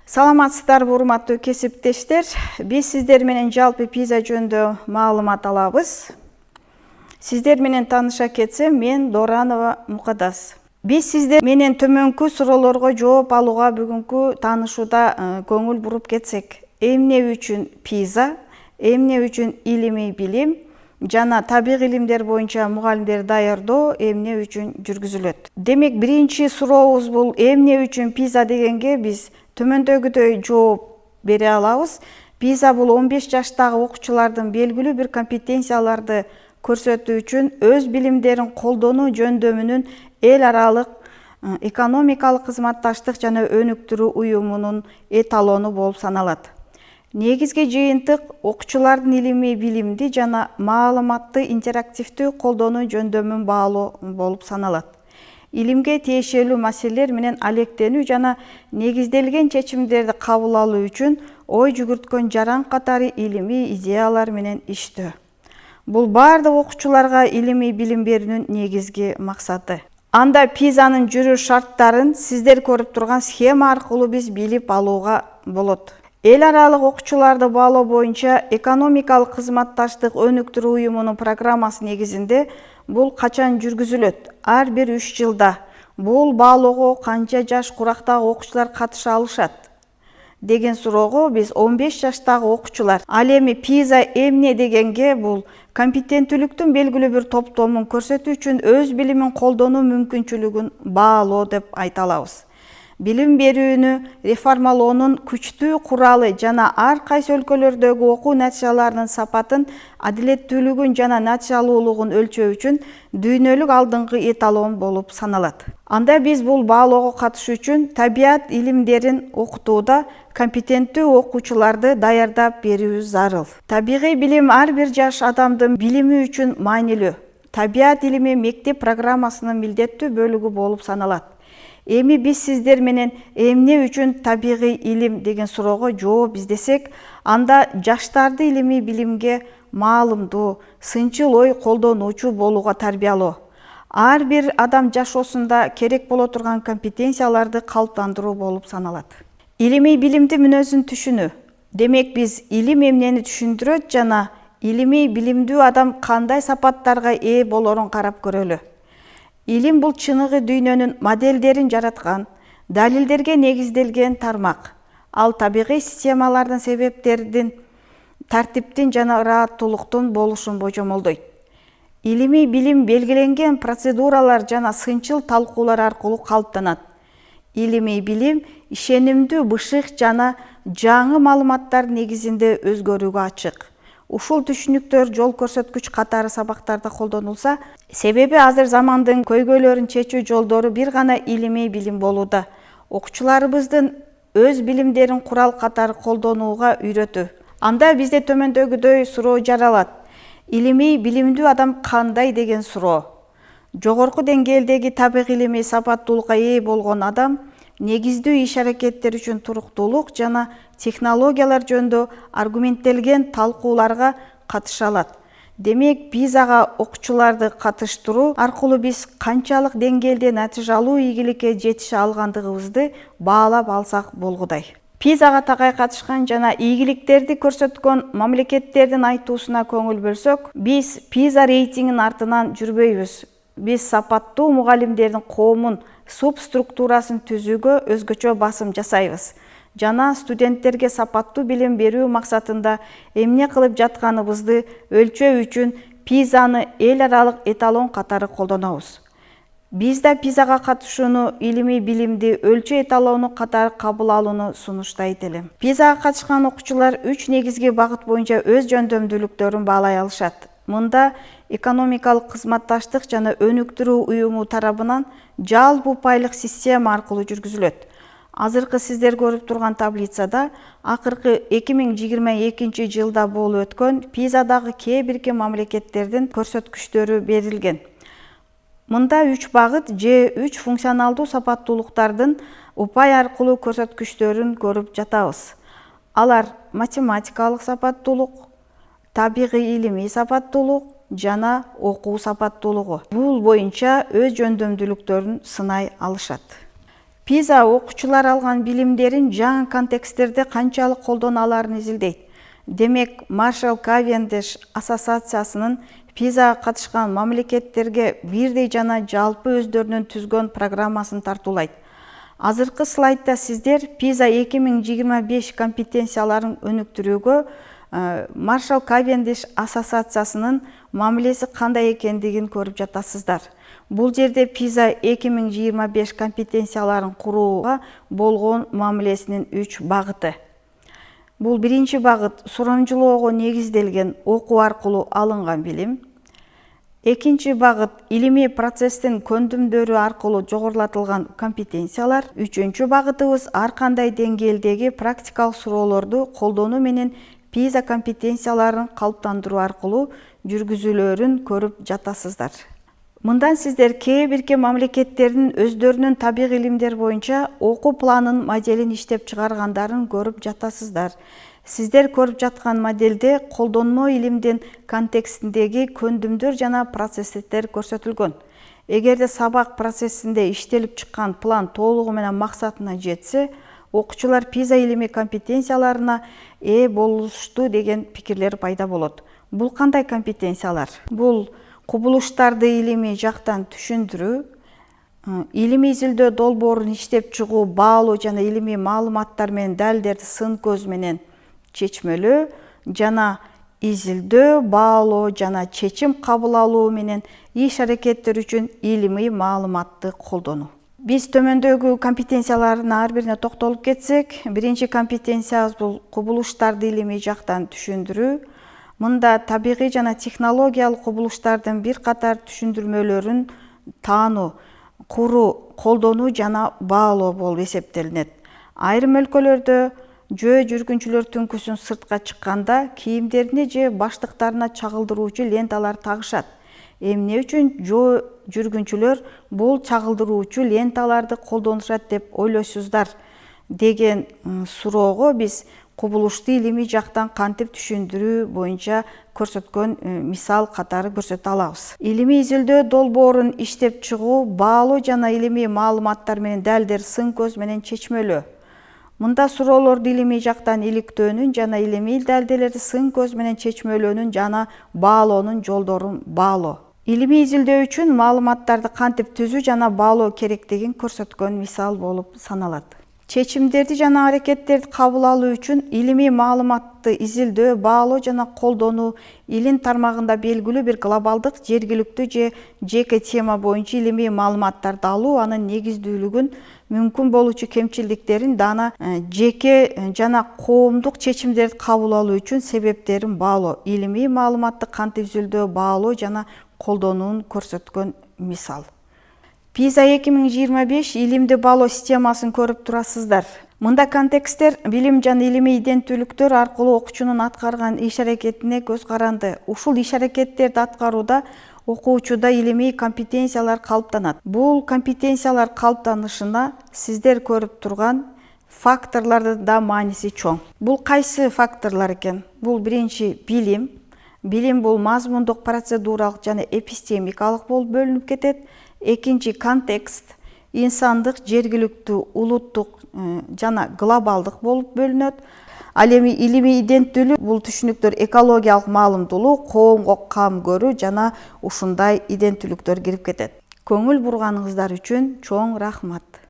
Саламатсыздар, урматтуу кесиптештер. Биз сиздер менен жалпы PISA жөнүндө маалымат алабыз. Сиздер менен тааныша кетсем, мен Доранова Мукадас. Биз сиздер менен төмөнкү суроолорго жооп алууга бүгүнкү таанышууда көңүл буруп кетсек. Эмне үчүн PISA, эмне үчүн илимий билим жана табигый илимдер боюнча мугалимдер даярдоо эмне үчүн жүргүзүлөт. Демек, биринчи сурообуз бул эмне үчүн PISA дегенге биз төмөндөгүдөй жооп бере алабыз. PISA бул 15 жаштагы окуучулардын белгилүү бир компетенцияларды көрсөтүү үчүн өз билимдерин колдонуу жөндөмүнүн эл аралык экономикалык кызматташтык жана өнүктүрүү уюмунун эталону болуп саналат. Негизги жыйынтык окуучулардын илимий билимди жана маалыматты интерактивдүү колдонуу жөндөмүн баалоо болуп саналат. Илимге тиешелүү маселелер менен алектенүү жана негизделген чечимдерди кабыл алуу үчүн ой жүгүрткөн жаран катары илимий идеялар менен иштөө. Бул бардык окуучуларга илимий билим берүүнүн негизги максаты. Анда PISAнын жүрүү шарттарын сиздер көрүп турган схема аркылуу биз билип алууга болот. Эл аралык окуучуларды баалоо боюнча экономикалык кызматташтык өнүктүрүү уюмунун программасы негизинде бул качан жүргүзүлөт? Ар бир 3 жылда. Бул баалоого канча жаш курактагы окуучулар катыша алышат? Деген суроого биз 15 жаштагы окуучулар. Ал эми PISA эмне дегенге бул компетенттүүлүктүн белгилүү бир топтомун көрсөтүү үчүн өз билимин колдонуу мүмкүнчүлүгүн баалоо деп айта алабыз. Билим берүүнү реформалоонун күчтүү куралы жана ар кайсы өлкөлөрдөгү окуу натыйжаларынын сапатын, адилеттүүлүгүн жана натыйжалуулугун өлчөө үчүн дүйнөлүк алдыңкы эталон болуп саналат. Анда биз бул баалоого катышуу үчүн табият илимдерин окутууда компетенттүү окуучуларды даярдап берүүбүз зарыл. Табигый билим ар бир жаш адамдын билими үчүн маанилүү. Табият илими мектеп программасынын милдеттүү бөлүгү болуп саналат. Эми биз сиздер менен эмне үчүн табигый илим деген суроого жооп издесек, анда жаштарды илимий билимге маалымдуу, сынчыл ой колдонуучу болууга тарбиялоо, ар бир адам жашоосунда керек боло турган компетенцияларды калыптандыруу болуп саналат. Илимий билимдин мүнөзүн түшүнүү. Демек, биз илим эмнени түшүндүрөт жана илимий билимдүү адам кандай сапаттарга ээ болорун карап көрөлү. Илим бул чыныгы дүйнөнүн моделдерин жараткан, далилдерге негизделген тармак. Ал табигый системалардын себептердин, тартиптин жана ырааттуулуктун болушун божомолдойт. Илимий билим белгиленген процедуралар жана сынчыл талкуулар аркылуу калыптанат. Илимий билим ишенимдүү бышык жана жаңы маалыматтар негизинде өзгөрүүгө ачык. Ушул түшүнүктөр жол көрсөткүч катары сабактарда колдонулса, себеби азыр замандын көйгөйлөрүн чечүү жолдору бир гана илимий билим болууда. Окуучуларыбыздын өз билимдерин курал катары колдонууга үйрөтүү. Анда бизде төмөндөгүдөй суроо жаралат. Илимий билимдүү адам кандай деген суроо. Жогорку деңгээлдеги табигый илимий сапаттуулукка ээ болгон адам негиздүү иш-аракеттер үчүн туруктуулук жана технологиялар жөнүндө аргументтелген талкууларга катыша алат. Демек, PISAга окуучуларды катыштыруу аркылуу биз канчалык деңгээлде натыйжалуу ийгиликке жетише алгандыгыбызды баалап алсак болгудай. PISAга такай катышкан жана ийгиликтерди көрсөткөн мамлекеттердин айтуусуна көңүл бөлсөк, биз PISA рейтингинин артынан жүрбөйбүз. Биз сапаттуу мугалимдердин коомун субструктурасын түзүүгө өзгөчө басым жасайбыз. Жана студенттерге сапаттуу билим берүү максатында эмне кылып жатканыбызды өлчөө үчүн PISAны эл аралык эталон катары колдонобуз. Биз да PISAга катышууну илимий билимди өлчөө эталону катары кабыл алууну сунуштайт элем. PISAга катышкан окуучулар 3 негизги багыт боюнча өз жөндөмдүүлүктөрүн баалай алышат. Мында экономикалык кызматташтык жана өнүктүрүү уюму тарабынан жалпы упайлык система аркылуу жүргүзүлөт. Азыркы сиздер көрүп турган таблицада акыркы 2022 жылда болуп өткөн PISAдагы кээ бирки мамлекеттердин көрсөткүчтөрү берилген. Мында 3 багыт же 3 функционалдуу сапаттуулуктардын упай аркылуу көрсөткүчтөрүн көрүп жатабыз. Алар математикалык сапаттуулук, табигый илимий сапаттуулук жана окуу сапаттуулугу. Бул боюнча өз жөндөмдүүлүктөрүн сынай алышат. PISA окуучулар алган билимдерин жаңы контексттерде канчалык колдоно аларын изилдейт. Демек, Marshall Cavendish ассоциациясынын PISAга катышкан мамлекеттерге бирдей жана жалпы өздөрүнүн түзгөн программасын тартуулайт. Азыркы слайдда сиздер PISA 2025 компетенцияларын өнүктүрүүгө Marshall Cavendish ассоциациясынын мамилеси кандай экендигин көрүп жатасыздар. Бул жерде PISA 2025 компетенцияларын курууга болгон мамилесинин 3 багыты. Бул биринчи багыт сурамжылоого негизделген окуу аркылуу алынган билим. Экинчи багыт илимий процесстин көндүмдөрү аркылуу жогорулатылган компетенциялар. Үчүнчү багытыбыз ар кандай деңгээлдеги практикалык суроолорду колдонуу менен PISA компетенцияларын калыптандыруу аркылуу жүргүзүлөөрүн көрүп жатасыздар. Мындан сиздер кээ бирки мамлекеттердин өздөрүнүн табигый илимдер боюнча окуу планын моделин иштеп чыгаргандарын көрүп жатасыздар. Сиздер көрүп жаткан моделде колдонмо илимдин контекстиндеги көндүмдөр жана процесстер көрсөтүлгөн. Эгерде сабак процессинде иштелип чыккан план толугу менен максатына жетсе, окуучулар PISA илимий компетенцияларына ээ болушту деген пикирлер пайда болот. Бул кандай компетенциялар? Бул кубулуштарды илимий жактан түшүндүрүү, илимий изилдөө долбоорун иштеп чыгуу, баалоо жана илимий маалыматтар менен далилдерди сын көз менен чечмелөө жана изилдөө, баалоо жана чечим кабыл алуу менен иш-аракеттер үчүн илимий маалыматты колдонуу. Биз төмөндөгү компетенциялардын ар бирине токтолуп кетсек, биринчи компетенциябыз бул кубулуштарды илимий жактан түшүндүрүү. Мында табигый жана технологиялык кубулуштардын бир катар түшүндүрмөлөрүн таануу, куруу, колдонуу жана баалоо болуп эсептелинет. Айрым өлкөлөрдө жөө жүргүнчүлөр түнкүсүн сыртка чыкканда кийимдерине же баштыктарына чагылдыруучу ленталар тагышат. Эмне үчүн жөө жүргүнчүлөр бул чагылдыруучу ленталарды колдонушат деп ойлойсуздар деген суроого биз кубулушту илимий жактан кантип түшүндүрүү боюнча көрсөткөн мисал катары көрсөтө алабыз. Илимий изилдөө долбоорун иштеп чыгуу, баалоо жана илимий маалыматтар менен далилдер сын көз менен чечмелөө. Мында суроолорду илимий жактан иликтөөнүн жана илимий далилдерди сын көз менен чечмелөөнүн жана баалоонун жолдорун баалоо. Илимий изилдөө үчүн маалыматтарды кантип түзүү жана баалоо керектигин көрсөткөн мисал болуп саналат. Чечимдерди жана аракеттерди кабыл алуу үчүн илимий маалыматты изилдөө, баалоо жана колдонуу илим тармагында белгилүү бир глобалдык, жергиликтүү же жеке тема боюнча илимий маалыматтарды алуу, анын негиздүүлүгүн, мүмкүн болуучу кемчилдиктерин, дана жеке жана коомдук чечимдерди кабыл алуу үчүн себептерин баалоо, илимий маалыматты кантип изилдөө, баалоо жана колдонууну көрсөткөн мисал. PISA 2025 илимди баалоо системасын көрүп турасыздар. Мында контексттер билим жана илимий иденттүүлүктөр аркылуу окуучунун аткарган иш-аракетине көз каранды. Ушул иш-аракеттерди аткарууда окуучуда илимий компетенциялар калыптанат. Бул компетенциялар калыптанышына сиздер көрүп турган факторлордун да мааниси чоң. Бул кайсы факторлор экен? Бул биринчи билим. Билим бул мазмундук, процедуралык жана эпистемикалык болуп бөлүнүп кетет. Экинчи контекст инсандык, жергиликтүү, улуттук жана глобалдык болуп бөлүнөт. Ал эми илимий иденттүүлүк бул түшүнүктөр экологиялык маалымдуулук, коомго кам көрүү жана ушундай иденттүүлүктөр кирип кетет. Көңүл бурганыңыздар үчүн чоң рахмат.